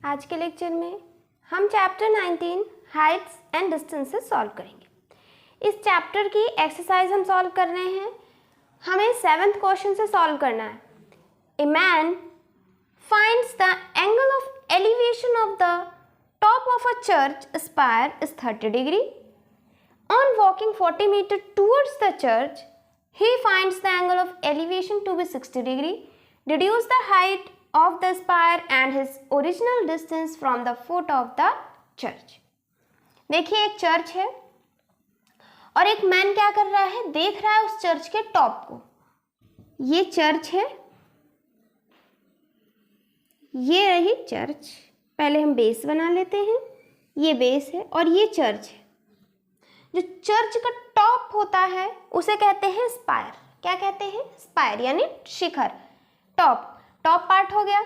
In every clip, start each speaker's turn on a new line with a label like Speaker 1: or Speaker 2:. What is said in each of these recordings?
Speaker 1: आज के लेक्चर में हम chapter 19 Heights and distances solve करेंगे। इस चैप्टर की एक्सरसाइज हम सॉल्व कर रहे हैं। हमें 7th क्वेश्चन से सॉल्व करना है। A man finds the angle of elevation of the top of a church spire is 30 degree. On walking 40 metre towards the church he finds the angle of elevation to be 60 degree. Deduce the height of the spire and his original distance from the foot of the church. देखिए एक church है और एक man क्या कर रहा है, देख रहा है उस चर्च के टॉप को। ये चर्च है, ये रही चर्च। पहले हम बेस बना लेते हैं। ये बेस है और ये चर्च है। जो चर्च का टॉप होता है उसे कहते हैं स्पायर। क्या कहते हैं? स्पायर यानी शिखर, टॉप पार्ट हो गया।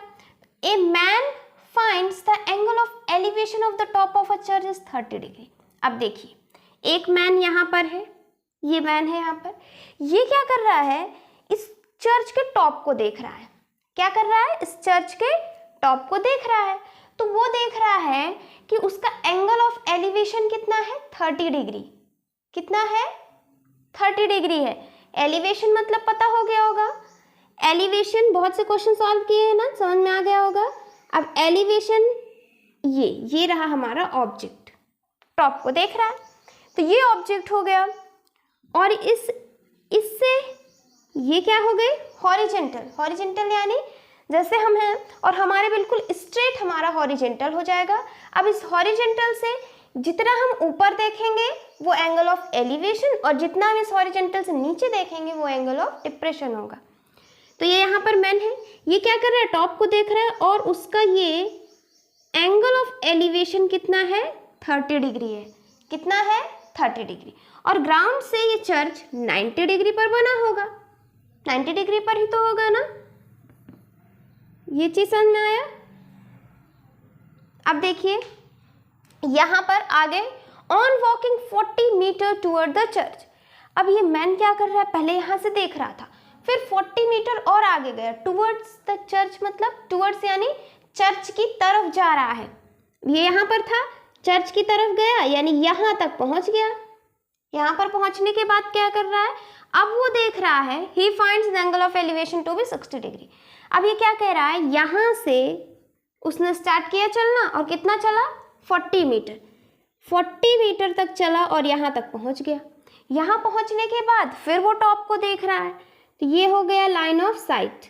Speaker 1: ए man finds the angle of elevation of the top of a church is 30 degree. अब देखिए एक मैन यहाँ पर है, ये मैन है यहाँ पर। ये क्या कर रहा है, इस चर्च के टॉप को देख रहा है। क्या कर रहा है? इस चर्च के टॉप को देख रहा है। तो वो देख रहा है कि उसका एंगल ऑफ एलिवेशन कितना है, 30 डिग्री। कितना है? 30 डिग्री है। एलिवेशन मतलब पता हो गया होगा। एलिवेशन बहुत से क्वेश्चन सॉल्व किए हैं ना, समझ में आ गया होगा। अब एलिवेशन ये रहा हमारा ऑब्जेक्ट, टॉप को देख रहा है। तो ये ऑब्जेक्ट हो गया और इससे ये क्या हो गई, हॉरिजेंटल। हॉरिजेंटल यानी जैसे हम हैं और हमारे बिल्कुल स्ट्रेट हमारा हॉरिजेंटल हो जाएगा। अब इस हॉरिजेंटल से जितना हम ऊपर देखेंगे वो एंगल ऑफ एलिवेशन, और जितना हम इस हॉरिजेंटल से नीचे देखेंगे वो एंगल ऑफ डिप्रेशन होगा। तो ये यहाँ पर मैन है, ये क्या कर रहा है, टॉप को देख रहा है और उसका ये एंगल ऑफ एलिवेशन कितना है, 30 डिग्री है। कितना है? 30 डिग्री। और ग्राउंड से ये चर्च 90 डिग्री पर बना होगा। 90 डिग्री पर ही तो होगा ना। ये चीज समझ में आया? अब देखिए यहाँ पर आगे on walking 40 metre toward the church. अब ये मैन क्या कर रहा है, पहले यहाँ से देख रहा था, फिर 40 मीटर और आगे गया। टूवर्ड्स द चर्च मतलब टूवर्ड्स यानी चर्च की तरफ जा रहा है। ये यहाँ पर था, चर्च की तरफ गया यानी यहाँ तक पहुँच गया। यहाँ पर पहुँचने के बाद क्या कर रहा है, अब वो देख रहा है he finds the angle of elevation to be 60 degree. अब ये क्या कह रहा है, यहाँ से उसने स्टार्ट किया चलना और कितना चला, 40 मीटर। 40 मीटर तक चला और यहाँ तक पहुँच गया। यहाँ पहुँचने के बाद फिर वो टॉप को देख रहा है। तो ये हो गया लाइन ऑफ साइट,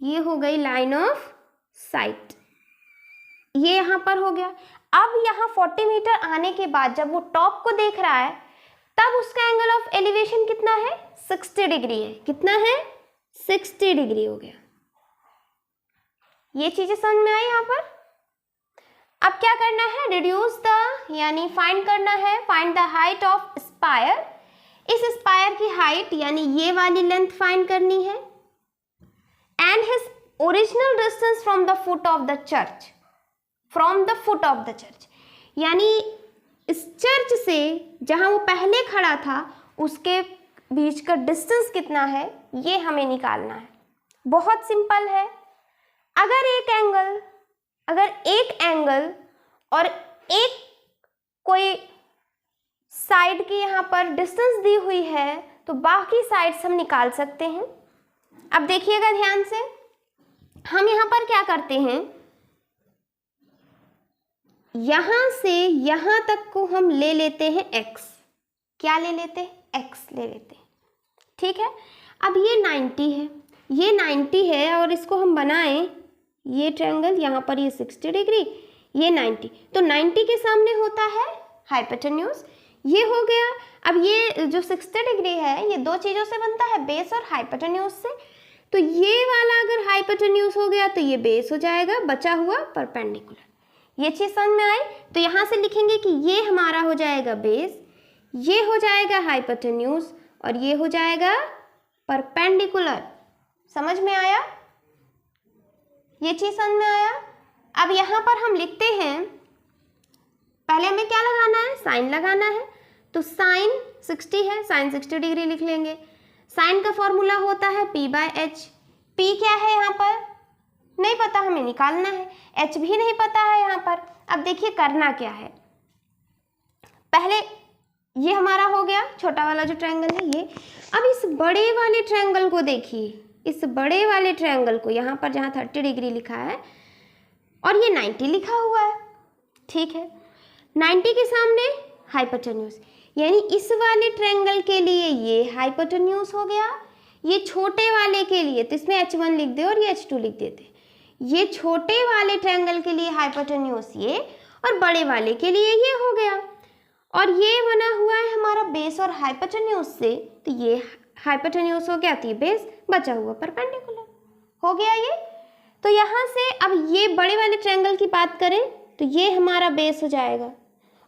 Speaker 1: ये हो गई लाइन ऑफ साइट। ये यहाँ पर हो गया। अब यहाँ 40 मीटर आने के बाद जब वो टॉप को देख रहा है तब उसका एंगल ऑफ एलिवेशन कितना है, 60 डिग्री है। कितना है? 60 डिग्री हो गया। ये चीजें समझ में आई यहाँ पर। अब क्या करना है, रिड्यूस द यानी फाइंड करना है, find the height of spire. इस स्पायर की हाइट यानी ये वाली लेंथ फाइंड करनी है। And his original distance from the foot of the church, from the foot of the church यानी इस चर्च से जहां वो पहले खड़ा था उसके बीच का डिस्टेंस कितना है, ये हमें निकालना है। बहुत सिंपल है। अगर एक एंगल और एक कोई साइड की यहाँ पर डिस्टेंस दी हुई है तो बाकी साइड्स हम निकाल सकते हैं। अब देखिएगा ध्यान से, हम यहाँ पर क्या करते हैं, यहाँ से यहाँ तक को हम ले लेते हैं x। क्या ले लेते हैं? x ले लेते हैं। ठीक है। अब ये 90 है, ये 90 है और इसको हम बनाएं, ये ट्रायंगल यहाँ पर ये 60 डिग्री, ये 90। तो 90 के सामने होता है हाइपोटेन्यूज। ये हो गया। अब ये जो 60 डिग्री है ये दो चीज़ों से बनता है, बेस और हाइपोटेन्यूज से। तो ये वाला अगर हाइपोटेन्यूज हो गया तो ये बेस हो जाएगा, बचा हुआ परपेंडिकुलर। ये चीज़ समझ में आई? तो यहाँ से लिखेंगे कि ये हमारा हो जाएगा बेस, ये हो जाएगा हाइपोटेन्यूज और ये हो जाएगा परपेंडिकुलर। समझ में आया? ये चीज समझ में आया? अब यहाँ पर हम लिखते हैं, पहले हमें क्या लगाना है, साइन लगाना है। तो साइन 60 है, साइन 60 डिग्री लिख लेंगे। साइन का फॉर्मूला होता है P/H। P क्या है यहाँ पर, नहीं पता, हमें निकालना है। H भी नहीं पता है यहाँ पर। अब देखिए करना क्या है, पहले ये हमारा हो गया छोटा वाला जो ट्रायंगल है ये। अब इस बड़े वाले ट्रायंगल को देखिए, इस बड़े वाले ट्रायंगल को यहाँ पर जहाँ 30 डिग्री लिखा है और ये 90 लिखा हुआ है, ठीक है। 90 के सामने हाइपोटेन्यूज, यानी इस वाले ट्रायंगल के लिए ये हाइपोटेन्यूज हो गया, ये छोटे वाले के लिए तो इसमें H1 लिख दे और ये H2 लिख देते। ये छोटे वाले ट्रायंगल के लिए हाइपोटेन्यूज ये, और बड़े वाले के लिए ये हो गया। और ये बना हुआ है हमारा बेस और हाइपोटेन्यूज से, तो ये हाइपोटेन्यूज हो गया, तो ये बेस बचा हुआ परपेंडिकुलर हो गया ये। तो यहाँ से अब ये बड़े वाले ट्रायंगल की बात करें तो ये हमारा बेस हो जाएगा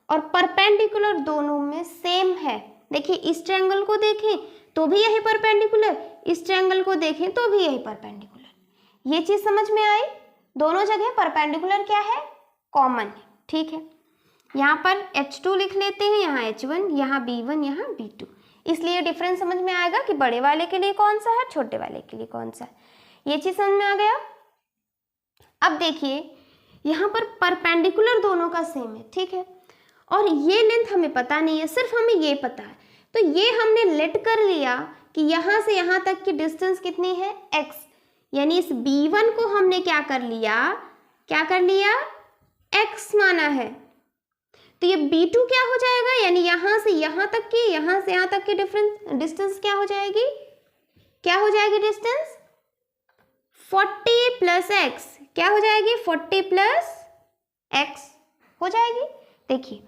Speaker 1: और परपेंडिकुलर दोनों में सेम है। देखिए इस ट्रायंगल को देखें तो भी यही परपेंडिकुलर, इस ट्रायंगल को देखें तो भी यही परपेंडिकुलर। ये चीज़ समझ में आई, दोनों जगह परपेंडिकुलर क्या है, कॉमन है, ठीक है। यहाँ पर H2 लिख लेते हैं, यहाँ H1, यहाँ B1, यहाँ B2, इसलिए डिफरेंस समझ में आएगा कि बड़े वाले के लिए कौन सा है, छोटे वाले के लिए कौन सा है। ये चीज़ समझ में आ गया। अब देखिए यहाँ पर परपेंडिकुलर दोनों का सेम है, ठीक है, और ये लेंथ हमें पता नहीं है, सिर्फ हमें ये पता है। तो ये हमने लेट कर लिया कि यहाँ से यहाँ तक की डिस्टेंस कितनी है, x, यानी इस B1 को हमने क्या कर लिया, x माना है। तो ये B2 क्या हो जाएगा, यानी यहाँ से यहाँ तक की डिस्टेंस क्या हो जाएगी, डिस्टेंस 40 प्लस x, क्या हो जाएगी, 40 प्लस x हो जाएगी। देखिए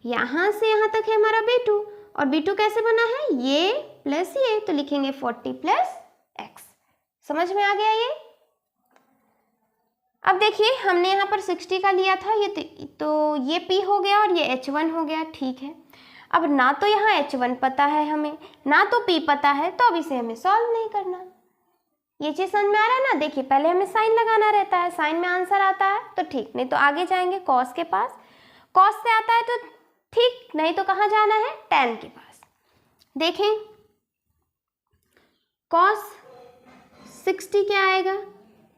Speaker 1: यहाँ से यहाँ तक है हमारा B2, और B2 कैसे बना है, ये प्लस ये, तो लिखेंगे 40 प्लस x। समझ में आ गया ये। अब देखिए हमने यहाँ पर 60 का लिया था, ये तो ये P हो गया और ये H1 हो गया, ठीक है। अब ना तो यहाँ H1 पता है हमें, ना तो P पता है, तो अब इसे हमें सॉल्व नहीं करना। ये चीज़ समझ में आ रहा है ना। देखिए पहले हमें साइन लगाना रहता है, साइन में आंसर आता है तो ठीक, नहीं तो आगे जाएंगे कॉस के पास, कॉस से आता है तो ठीक, नहीं तो कहाँ जाना है, tan के पास। देखें कॉस 60 क्या आएगा,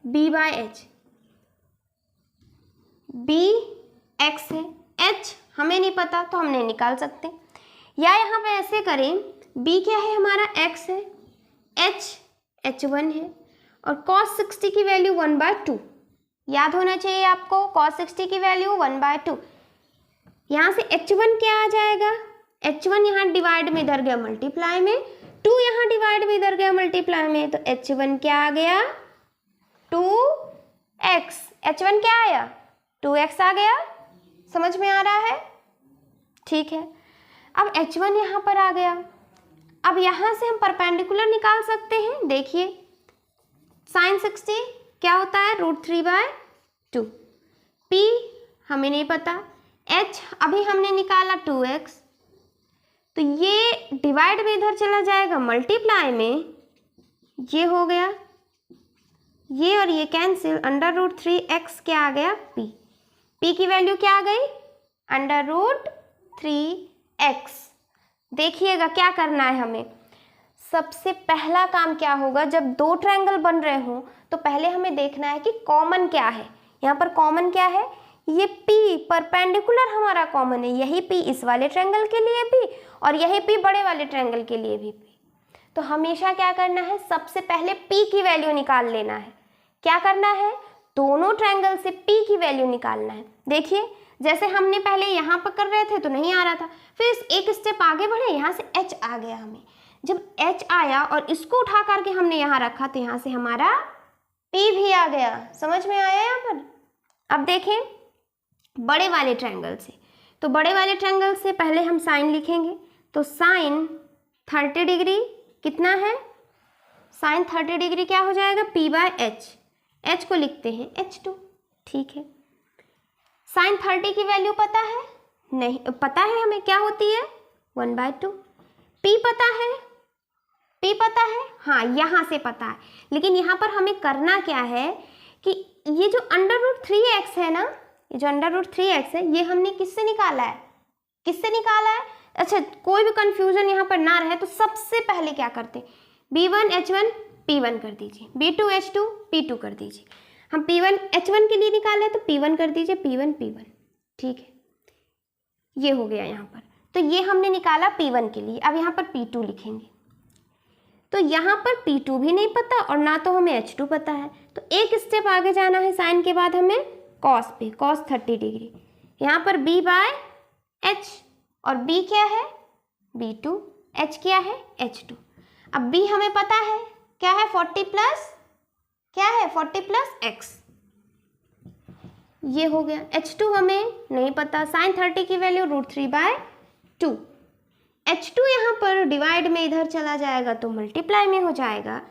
Speaker 1: B/H, B x है, H हमें नहीं पता तो हम नहीं निकाल सकते, या यहाँ पे ऐसे करें, B क्या है हमारा, x है, H H1 है, और cos 60 की वैल्यू 1/2, याद होना चाहिए आपको, cos 60 की वैल्यू 1/2। यहाँ से H1 क्या आ जाएगा, H1 यहाँ डिवाइड में इधर गया मल्टीप्लाई में, 2 यहाँ डिवाइड में इधर गया मल्टीप्लाई में, तो H1 क्या आ गया, 2x, H1 क्या आया, 2x आ गया। समझ में आ रहा है, ठीक है। अब H1 यहाँ पर आ गया, अब यहाँ से हम परपेंडिकुलर निकाल सकते हैं। देखिए साइन 60 क्या होता है, √3/2, P हमें नहीं पता, H अभी हमने निकाला 2x, तो ये डिवाइड में इधर चला जाएगा मल्टीप्लाई में, ये हो गया ये और ये कैंसिल, √3x क्या आ गया, P, P की वैल्यू क्या आ गई, √3x। देखिएगा क्या करना है हमें, सबसे पहला काम क्या होगा, जब दो ट्रायंगल बन रहे हो तो पहले हमें देखना है कि कॉमन क्या है। यहाँ पर कॉमन क्या है, ये P परपेंडिकुलर हमारा कॉमन है, यही P इस वाले ट्रायंगल के लिए भी और यही P बड़े वाले ट्रायंगल के लिए भी। तो हमेशा क्या करना है, सबसे पहले P की वैल्यू निकाल लेना है। क्या करना है, दोनों ट्रायंगल से P की वैल्यू निकालना है। देखिए जैसे हमने पहले यहाँ पर कर रहे थे तो नहीं आ रहा था, फिर एक स्टेप आगे बढ़े, यहाँ से H आ गया हमें। जब H आया और इसको उठा करके हमने यहाँ रखा तो यहाँ से हमारा P भी आ गया। समझ में आया यहाँ पर। अब देखें बड़े वाले ट्रायंगल से, तो बड़े वाले ट्रायंगल से पहले हम साइन लिखेंगे, तो साइन 30 डिग्री कितना है, साइन 30 डिग्री क्या हो जाएगा, P/H, H को लिखते हैं H2, ठीक है। साइन 30 की वैल्यू पता है, नहीं पता है हमें, क्या होती है 1/2। P पता है, P पता है, हाँ यहाँ से पता है, लेकिन यहाँ पर हमें करना क्या है कि ये जो √3x है ना, ये जो √3x है, ये हमने किससे निकाला है, अच्छा कोई भी कंफ्यूजन यहाँ पर ना रहे तो सबसे पहले क्या करते, B1 H1 P1 कर दीजिए, B2 H2 P2 कर दीजिए। हम P1 H1 के लिए निकाले तो P1 कर दीजिए, P1 P1, ठीक है, ये हो गया यहाँ पर। तो ये हमने निकाला P1 के लिए। अब यहाँ पर P2 लिखेंगे, तो यहाँ पर P2 भी नहीं पता और ना तो हमें H2 पता है, तो एक स्टेप आगे जाना है साइन के बाद हमें कॉस पे, कॉस 30 डिग्री। यहाँ पर B बाय H, और B क्या है B2, H क्या है H2। अब B हमें पता है क्या है 40 प्लस क्या है 40 प्लस x, ये हो गया। H2 हमें नहीं पता, साइन 30 की वैल्यू √3/2। H2 यहाँ पर डिवाइड में इधर चला जाएगा तो मल्टीप्लाई में हो जाएगा।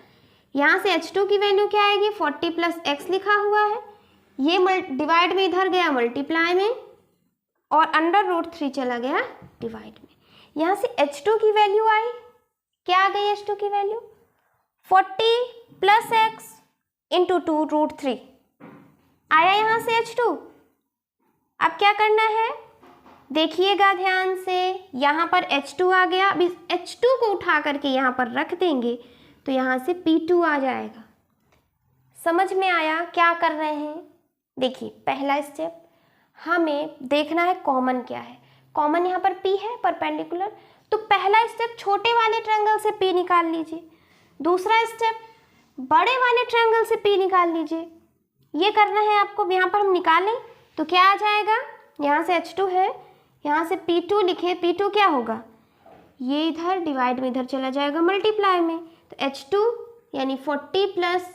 Speaker 1: यहाँ से H2 की वैल्यू क्या आएगी 40 प्लस x लिखा हुआ है, ये डिवाइड में इधर गया मल्टीप्लाई में, और अंडर √3 चला गया डिवाइड में। यहाँ से H2 की वैल्यू आई, क्या आ गई H2 की वैल्यू 40 प्लस x इंटू 2 √3 आया यहाँ से H2। अब क्या करना है देखिएगा ध्यान से, यहाँ पर H2 आ गया। अब इस H2 को उठा करके यहाँ पर रख देंगे तो यहाँ से P2 आ जाएगा। समझ में आया क्या कर रहे हैं? देखिए पहला स्टेप हमें देखना है कॉमन क्या है। कॉमन यहाँ पर P है परपेंडिकुलर, तो पहला स्टेप छोटे वाले ट्रायंगल से P निकाल लीजिए, दूसरा स्टेप बड़े वाले ट्रायंगल से P निकाल लीजिए। ये करना है आपको। यहाँ पर हम निकालें तो क्या आ जाएगा, यहाँ से H2 है, यहाँ से P2 लिखे, P2 क्या होगा, ये इधर डिवाइड में इधर चला जाएगा मल्टीप्लाई में, तो H2 यानी 40 प्लस,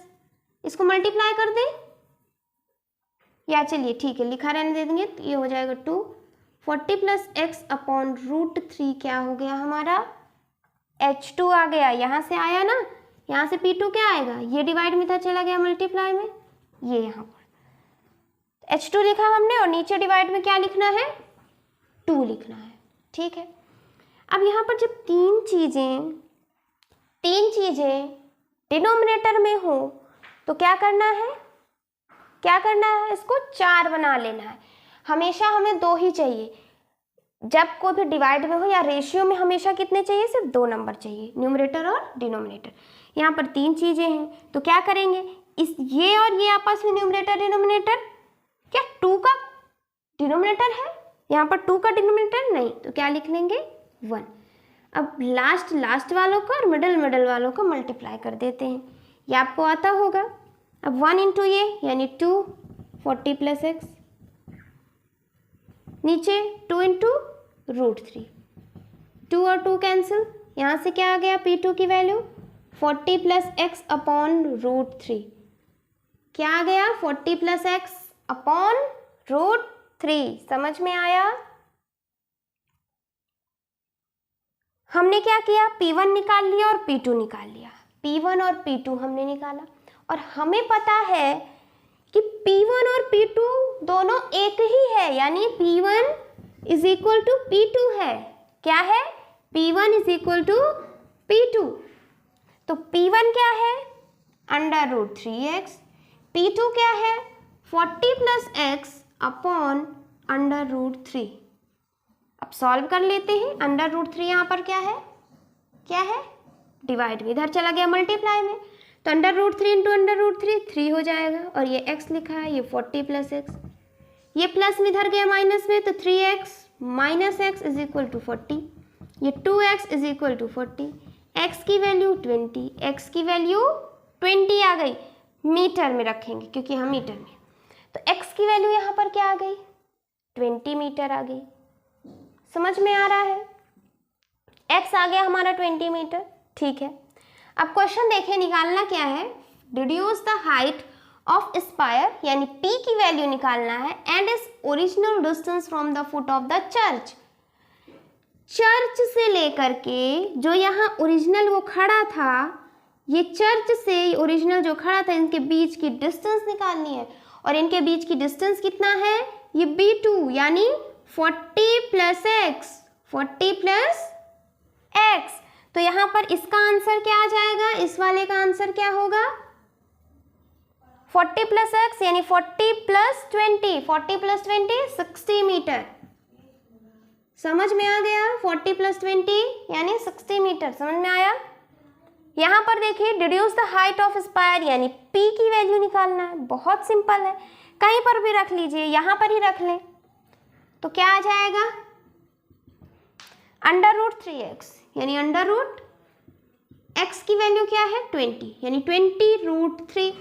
Speaker 1: इसको मल्टीप्लाई कर दें या चलिए ठीक है लिखा रहने दे देंगे, तो ये हो जाएगा 2 40 प्लस x अपॉन √3 क्या हो गया हमारा H2 आ गया। यहाँ से आया ना, यहाँ से P2 क्या आएगा, ये डिवाइड में इधर चला गया मल्टीप्लाई में, ये यहाँ पर H2 लिखा हमने, और नीचे डिवाइड में क्या लिखना है 2 लिखना है, ठीक है। अब यहाँ पर जब तीन चीज़ें डिनोमिनेटर में हो तो क्या करना है, इसको 4 बना लेना है। हमेशा हमें 2 ही चाहिए, जब कोई भी डिवाइड में हो या रेशियो में हमेशा कितने चाहिए, सिर्फ 2 नंबर चाहिए, न्यूमरेटर और डिनोमिनेटर। यहाँ पर 3 चीज़ें हैं तो क्या करेंगे, इस ये और ये आपस में न्यूमरेटर डिनोमिनेटर, क्या 2 का डिनोमिनेटर है, यहाँ पर 2 का डिनोमिनेटर नहीं, तो क्या लिख लेंगे 1। अब लास्ट वालों को और मिडल वालों को मल्टीप्लाई कर देते हैं, ये आपको आता होगा। अब 1 इंटू ये यानी 2 40 प्लस x, नीचे 2 इंटू √3, 2 और 2 कैंसिल, यहाँ से क्या आ गया P2 की वैल्यू 40 प्लस x अपॉन √3, क्या आ गया 40 प्लस x अपॉन √3। समझ में आया? हमने क्या किया, P1 निकाल लिया और P2 निकाल लिया, P1 और P2 हमने निकाला, और हमें पता है कि P1 और P2 दोनों एक ही है, यानी P1 is equal to P2 है। क्या है, P1 is equal to P2। तो P1 क्या है अंडर √3x, P2 क्या है 40 प्लस x अपॉन अंडर √3। अब सॉल्व कर लेते हैं। अंडर √3 यहाँ पर क्या है डिवाइड में इधर चला गया मल्टीप्लाई में, तो अंडर √3 इंटू अंडर √3 3 हो जाएगा, और ये x लिखा है, ये 40 प्लस x, ये प्लस में इधर गया माइनस में, तो 3x minus x is equal to 40, ये 2x is equal to 40, x की वैल्यू 20, x की वैल्यू 20 आ गई, मीटर में रखेंगे क्योंकि हम मीटर में, तो x की वैल्यू यहाँ पर क्या आ गई 20 मीटर आ गई। समझ में आ रहा है, x आ गया हमारा 20 मीटर, ठीक है। अब क्वेश्चन देखिए, निकालना क्या है, deduce the height of spire, यानी p की वैल्यू निकालना है, and is original distance from the foot of the church. Church से लेकर के जो यहाँ ओरिजिनल वो खड़ा था, ये चर्च से ओरिजिनल जो खड़ा था, इनके बीच की डिस्टेंस निकालनी है, और इनके बीच की डिस्टेंस कितना है, ये B2 यानी 40 प्लस x, 40 प्लस x। तो यहाँ पर इसका आंसर क्या आ जाएगा, इस वाले का आंसर क्या होगा 40 प्लस x यानी 40 प्लस 20, 40 प्लस 20 60 मीटर। समझ में आ गया, 40 प्लस 20 यानी 60 मीटर, समझ में आया। यहाँ पर देखिए deduce the height of spire, यानी P की वैल्यू निकालना है। बहुत सिंपल है, कहीं पर भी रख लीजिए, यहाँ पर ही रख लें तो क्या आ जाएगा, √3x, यानी √x की वैल्यू क्या है 20, यानी 20√3।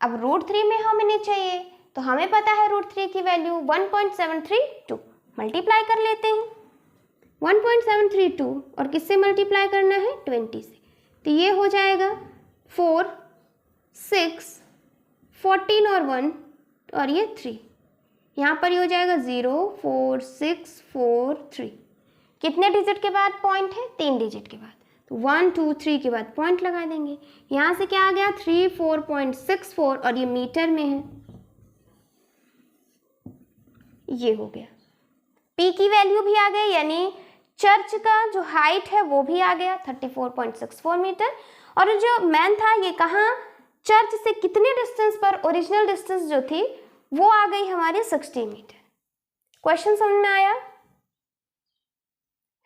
Speaker 1: अब √3 में हमें चाहिए तो हमें पता है √3 की वैल्यू 1.732, मल्टीप्लाई कर लेते हैं 1.732 और किससे मल्टीप्लाई करना है 20 से, तो ये हो जाएगा 4, 6, 14 और 1 और ये 3, यहाँ पर ये हो जाएगा 0, 4, 6, 4, 3। कितने डिजिट के बाद पॉइंट है, 3 डिजिट के बाद, तो 1, 2, 3 के बाद पॉइंट लगा देंगे। यहाँ से क्या आ गया 34.64 और ये मीटर में है, ये हो गया। P की वैल्यू भी आ गई, यानी चर्च का जो हाइट है वो भी आ गया 34.64 मीटर, और जो मैन था ये कहाँ, चर्च से कितने डिस्टेंस पर, ओरिजिनल डिस्टेंस जो थी वो आ गई हमारे 60 मीटर। क्वेश्चन समझ में आया।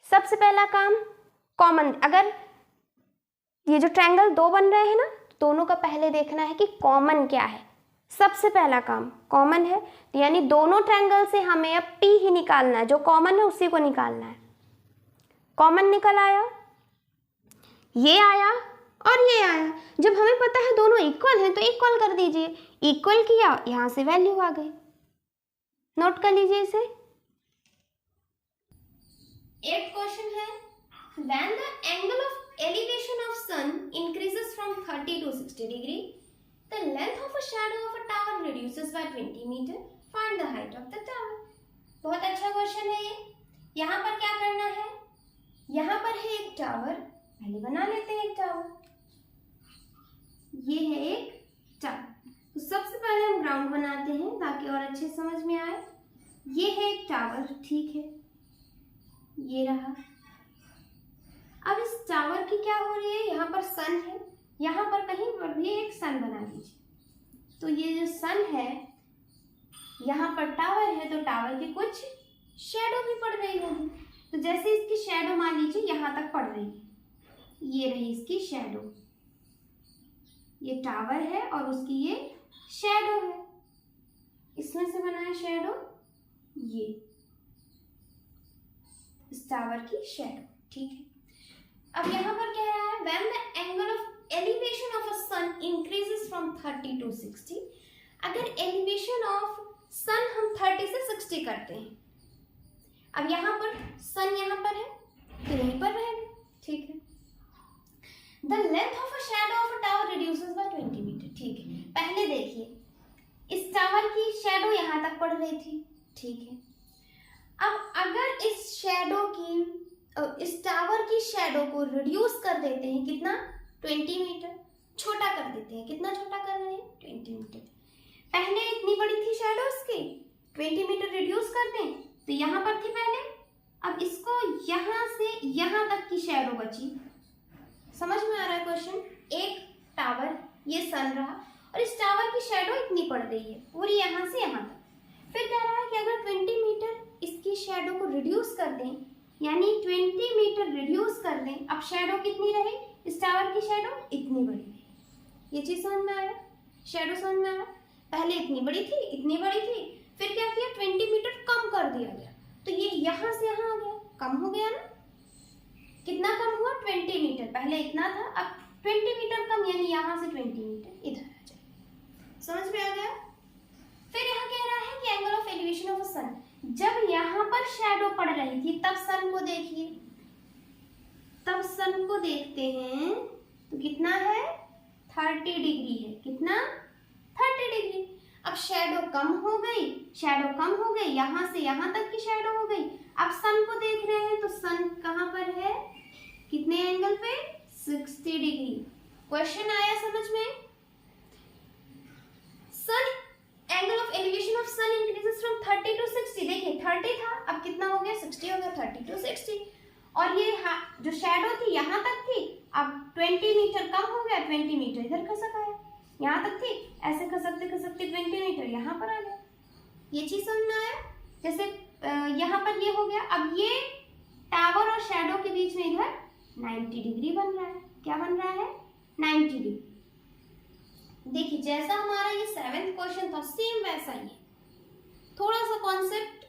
Speaker 1: सबसे पहला काम कॉमन, अगर ये जो ट्रायंगल दो बन रहे हैं ना, दोनों का पहले देखना है कि कॉमन क्या है। सबसे पहला काम कॉमन है, यानी दोनों ट्रायंगल से हमें अब P ही निकालना है, जो कॉमन है उसी को निकालना है। कॉमन निकल आया, ये आया और ये आया। जब हमें पता है दोनों इक्वल हैं तो इक्वल कर दीजिए, इक्वल किया, यहां से वैल्यू आ गई। नोट कर लीजिए इसे। एक क्वेश्चन है, when the angle of elevation of sun increases from 30 to 60 degree, the length of a shadow of a tower reduces by 20 meter. Find the height of the tower. बहुत अच्छा question है ये। यहाँ पर क्या करना है, यहाँ पर है एक टावर, पहले बना लेते हैं एक टावर। ये है एक टावर, तो सबसे पहले हम ग्राउंड बनाते हैं ताकि और अच्छे समझ में आए। ये है एक टावर, ठीक है, ये रहा। अब इस टावर की क्या हो रही है, यहाँ पर सन है, यहाँ पर कहीं पर भी एक सन बना लीजिए। तो ये जो सन है, यहाँ पर टावर है, तो टावर की कुछ शैडो भी पड़ रही होगी। तो जैसे इसकी शैडो मान लीजिए यहाँ तक पड़ रही है, ये रही इसकी शैडो, ये टावर है और उसकी ये शैडो है, इसमें से बना है शैडो, ये इस टावर की शैडो, ठीक है। अब यहाँ पर कह रहा है when the angle of elevation of a sun increases from 30 to 60, अगर elevation of sun हम 30 से 60 करते हैं, अब यहाँ पर sun यहाँ पर है तो यहीं पर रहेगा, ठीक है। The length of a shadow of a tower reduces by 20 metre, ठीक है। पहले देखिए इस टावर की शैडो यहाँ तक पड़ रही थी, ठीक है। अब अगर इस शैडो की, इस टावर की शैडो को रिड्यूस कर देते हैं, कितना 20 मीटर, छोटा कर देते हैं। कितना छोटा कर रहे हैं 20 मीटर। पहले इतनी बड़ी थी शैडो इसकी, 20 मीटर रिड्यूस कर दें तो यहाँ पर थी पहले, अब इसको यहाँ से यहाँ तक की शैडो बची। समझ में आ रहा है क्वेश्चन। एक टावर, ये सन रहा और इस टावर की शैडो इतनी पड़ रही है पूरी यहाँ से यहाँ तक। फिर कह रहा है कि अगर 20 मीटर इसकी शैडो को रिड्यूस कर दें, यानी 20 मीटर रिड्यूस कर दें, अब शैडो कितनी रहे, इस टावर की शैडो इतनी बड़ी रही। ये चीज समझ में आया, शैडो समझ में आया। पहले इतनी बड़ी थी, इतनी बड़ी थी, फिर क्या किया 20 मीटर कम कर दिया गया, तो ये यहाँ से यहाँ आ गया, कम हो गया ना। कितना कम हुआ 20 मीटर, पहले इतना था, अब 20 मीटर कम, यानी यहाँ से 20 मीटर इधर आ जाए। समझ में आ गया। फिर यहाँ कह रहा है कि एंगल ऑफ एलिवेशन ऑफ सन, जब यहाँ पर शैडो पड़ रही थी तब सन को देखिए, तब सन को देखते हैं तो कितना है 30 डिग्री है, कितना 30 डिग्री। अब शैडो कम हो गई, शैडो कम हो गई, यहाँ से यहाँ तक की शैडो हो गई। अब सन को देख रहे हैं तो सन कहाँ पर है, कितने एंगल पे 60 डिग्री। क्वेश्चन आया समझ में। Sun angle of elevation of sun increases from 30 to 60। देखिए 30 था, अब कितना हो गया 60 हो गया, 30 टू 60। और ये जो शैडो थी यहाँ तक थी, अब 20 मीटर कम हो गया, 20 मीटर इधर खसक आया, यहाँ तक थी, ऐसे खसकते खसकते 20 मीटर यहाँ पर आ गया। ये चीज समझ में आया। जैसे यहाँ पर ये हो गया, अब ये टावर और शैडो के बीच में इधर 90 डिग्री बन रहा है। क्या बन रहा है? 90 डिग्री। देखिए जैसा हमारा ये 7th क्वेश्चन था सेम वैसा ही है, थोड़ा सा कॉन्सेप्ट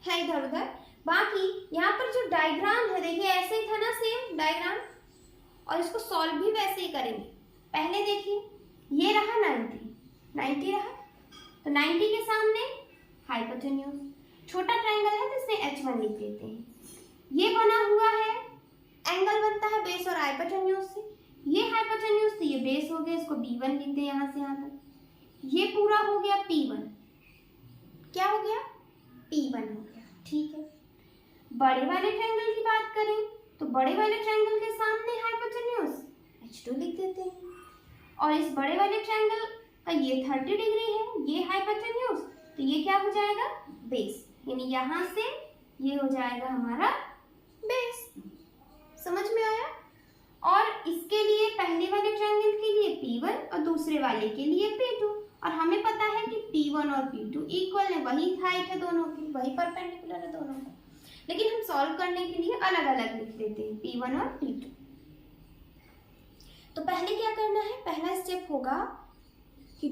Speaker 1: है इधर उधर। बाकी यहाँ पर जो डायग्राम है देखिए ऐसे ही था ना सेम डायग्राम, और इसको सॉल्व भी वैसे ही करेंगे। पहले देखिए ये रहा 90 रहा, तो 90 के सामने हाइपोटेन्यूज, छोटा ट्रायंगल है तो इसमें H1 लिख देते हैं। ये बना हुआ है, एंगल बनता है बेस और हाइपोटेन्यूज से, ये हाइपोटेन्यूज से ये बेस हो गया, इसको B1 लिखते हैं यहाँ से यहाँ तक। ये पूरा हो गया P1, क्या हो गया? P1 हो गया, ठीक है। बड़े वाले ट्रायंगल की बात करें तो बड़े वाले ट्रायंगल के सामने हाइपोटेन्यूज H2 लिख देते हैं, और इस बड़े वाले ट्रायंगल का ये 30 डिग्री है, ये हाइपोटेन्यूज, तो ये क्या हो जाएगा? बेस, यानी यहाँ से ये हो जाएगा हमारा बेस। समझ में आया? और इसके लिए पहले वाले ट्रायंगल के लिए P1 और दूसरे वाले के लिए P2, और हमें पता है कि P1 और P2 इक्वल है, वही हाइट है दोनों की, वही परपेंडिकुलर है दोनों का, लेकिन हम सॉल्व करने के लिए अलग अलग लिख देते हैं P1 और P2। तो पहले क्या करना है? पहला स्टेप होगा कि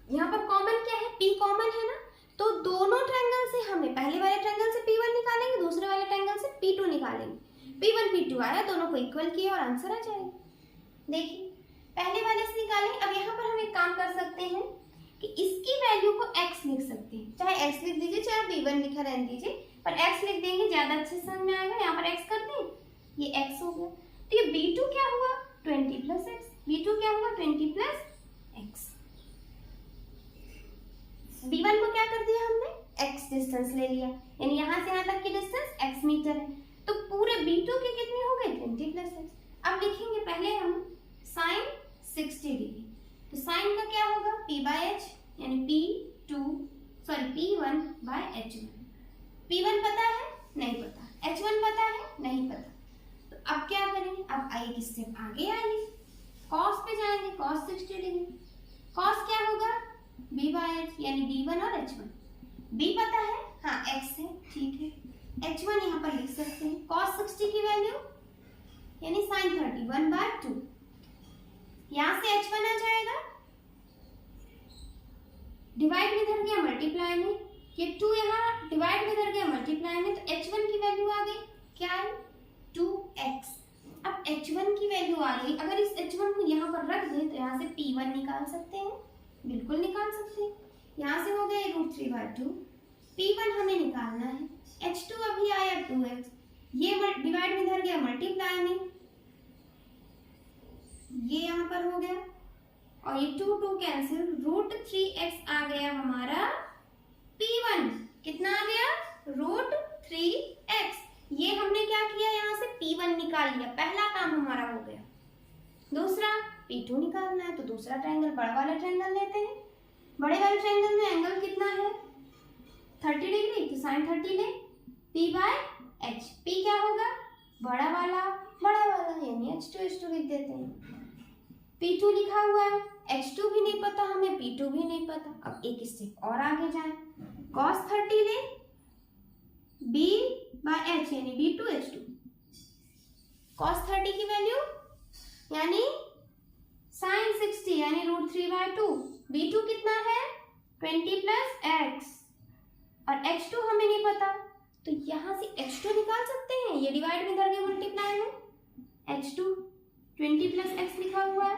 Speaker 1: यहाँ पर कॉमन क्या है? P कॉमन है ना, तो दोनों ट्रायंगल से हमें पहले वाले ट्रायंगल से P1 निकालेंगे, दूसरे वाले ट्रायंगल से P2 निकालेंगे। P1 P2 आया, दोनों को इक्वल किया और आंसर आ जाएगा। देखिए पहले वाले से निकालें। अब यहाँ पर हम एक काम कर सकते हैं कि इसकी वैल्यू को x लिख सकते हैं, चाहे x लिख दीजिए चाहे B1 लिखा रहने दीजिए, पर x लिख देंगे ज्यादा अच्छे समझ में आएगा। यहाँ पर x करते हैं, ये x हो गया, तो ये B2 क्या हुआ? 20 प्लस x। B2 क्या हुआ? 20 प्लस x। B1 को क्या कर दिया हमने? x डिस्टेंस ले लिया, यानी यहाँ से यहाँ तक की डिस्टेंस x मीटर है, तो पूरे B2 के कितने हो गए? 20 प्लस x। अब लिखेंगे पहले हम साइन 60 डिग्री, तो साइन का क्या होगा? P बाय H, यानी P1 बाय H1। P1 पता है? नहीं पता। H1 पता है? नहीं पता। तो अब क्या करेंगे? अब एक स्टेप आगे आइए, cos पे जाएंगे, cos 60 डिग्री। cos क्या होगा? B बाय H, यानी B1 और H1। B पता है? हाँ x है, ठीक है। H1 यहाँ पर लिख सकते हैं, cos 60 की वैल्यू यानी sin 30 1/2। यहाँ से H1 आ जाएगा, डिवाइड में धर गया मल्टीप्लाई में, ये 2 यहाँ डिवाइड में धर गया मल्टीप्लाई में, तो H1 की वैल्यू आ गई, क्या है? 2x। अब H1 की वैल्यू आ गई, अगर इस H1 को यहाँ पर रख दें तो यहाँ से P1 निकाल सकते हैं, बिल्कुल निकाल सकते हैं। यहाँ से हो गया √3/2, P1 हमें निकालना है, H2 अभी आया 2x, ये डिवाइड में धर गया मल्टीप्लाई में, ये यहाँ पर हो गया, और ये 2 कैंसिल, √3x आ गया हमारा P1। कितना आ गया? √3x। ये हमने क्या किया? यहाँ से P1 निकाल लिया, पहला काम हमारा हो गया। दूसरा P2 निकालना है, तो दूसरा ट्रायंगल बड़ा वाला ट्रायंगल लेते हैं। बड़े वाले ट्रायंगल में एंगल कितना है? 30 डिग्री, तो साइन 30 ले, P बाय H। P क्या होगा? बड़ा वाला यानी H2 लिख देते हैं। P2 लिखा हुआ है, H2 भी नहीं पता हमें, P2 भी नहीं पता। अब एक स्टेप और आगे जाएं, cos 30 ले, B बाय H यानी B2 H2। cos 30 की वैल्यू यानी sin 60 यानी √3/2। B2 कितना है? 20 प्लस x, और H2 हमें नहीं पता, तो यहाँ से H2 निकाल सकते हैं, ये डिवाइड में करके मल्टीप्लाई में, H2 20 प्लस x लिखा हुआ है,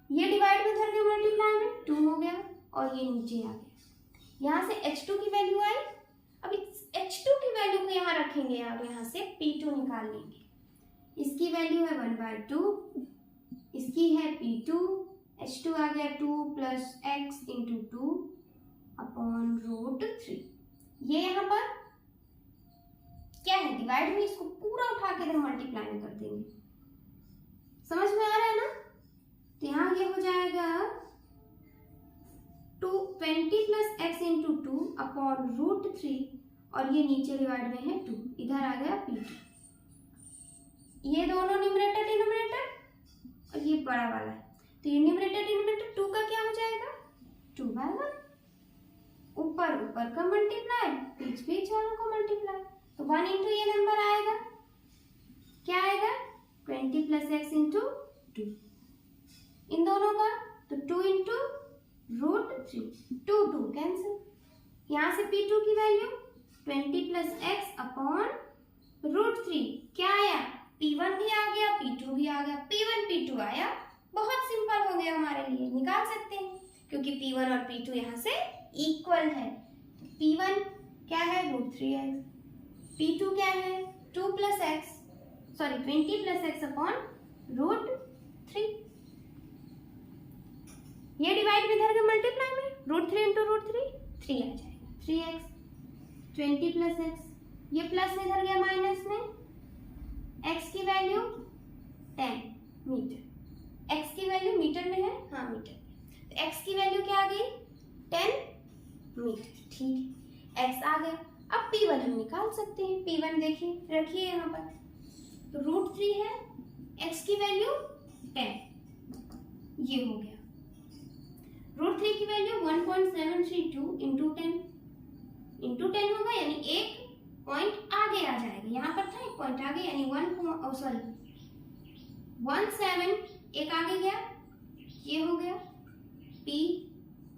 Speaker 1: ये डिवाइड में करके मल्टीप्लाई में 2 हो गया, और ये नीचे आ गया। यहाँ से H2 की वैल्यू आई, अब इस H2 की वैल्यू को यहाँ रखेंगे और यहाँ से P2 निकाल लेंगे। इसकी वैल्यू है 1/2, इसकी है P2, H2 आ गया 2 प्लस x इंटू 2 अपॉन √3। ये यहाँ पर क्या है? डिवाइड में, इसको पूरा उठा के हम मल्टीप्लाई में कर देंगे। समझ में आ रहा है ना? तो यहाँ ये हो जाएगा 20 प्लस x इंटू 2 अपॉन √3, और ये नीचे डिवाइड में है 2, इधर आ गया P2। ये दोनों न्यूमरेटर डिनोमिनेटर, और ये बड़ा वाला है, तो ये न्यूमरेटर डिनोमिनेटर 2 का क्या हो जाएगा? 2/1। ऊपर का मल्टीप्लाई, बीच वालों को मल्टीप्लाई, तो 1 इंटू ये नंबर आएगा, क्या आएगा? यहाँ से P2 की वैल्यू 20 प्लस एक्स अपॉन √3 क्या आया, P1 भी आ गया, P2 भी आ गया, P1 P2 आया। बहुत सिंपल हो गया हमारे लिए, निकाल सकते हैं क्योंकि P1 और P2 यहाँ से इक्वल है। P1 क्या है √3x, P2 क्या है 2 plus x, sorry 20 plus x upon √3। ये डिवाइड में इधर के मल्टीप्लाई में √3 इंटू √3 3 आ जाएगा, 3x 20 प्लस एक्स, ये प्लस में इधर गया माइनस में, x की वैल्यू 10 मीटर, x की वैल्यू मीटर में है, हाँ मीटर में, तो x की वैल्यू क्या आ गई 10 मीटर, ठीक है x आ गया। अब P1 हम निकाल सकते हैं, P1 देखिए रखिए यहाँ पर, तो √3 है, x की वैल्यू 10, ये हो गया, √3 की वैल्यू 1.732 इंटू 10 होगा, यानी एक पॉइंट आगे आ जाएगा, यहाँ पर था एक पॉइंट आगे, यानी 17 एक आगे गया, ये हो गया P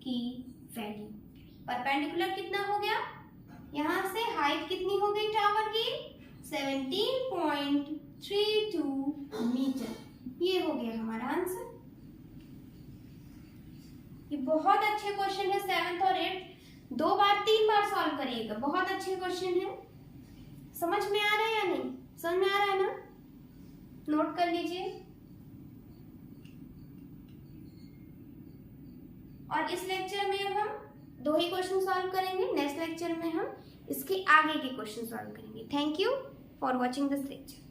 Speaker 1: की वैल्यू। परपेंडिकुलर कितना हो गया, यहाँ से हाइट कितनी हो गई टावर की 17.32 मीटर, ये हो गया हमारा आंसर। ये बहुत अच्छे क्वेश्चन है, 7th और 8th 2 बार 3 बार सॉल्व करिएगा, बहुत अच्छे क्वेश्चन है। समझ में आ रहा है या नहीं, समझ में आ रहा है ना, नोट कर लीजिए। और इस लेक्चर में अब हम 2 ही क्वेश्चन सॉल्व करेंगे, नेक्स्ट लेक्चर में हम इसके आगे के क्वेश्चन सॉल्व करेंगे। Thank you for watching this lecture.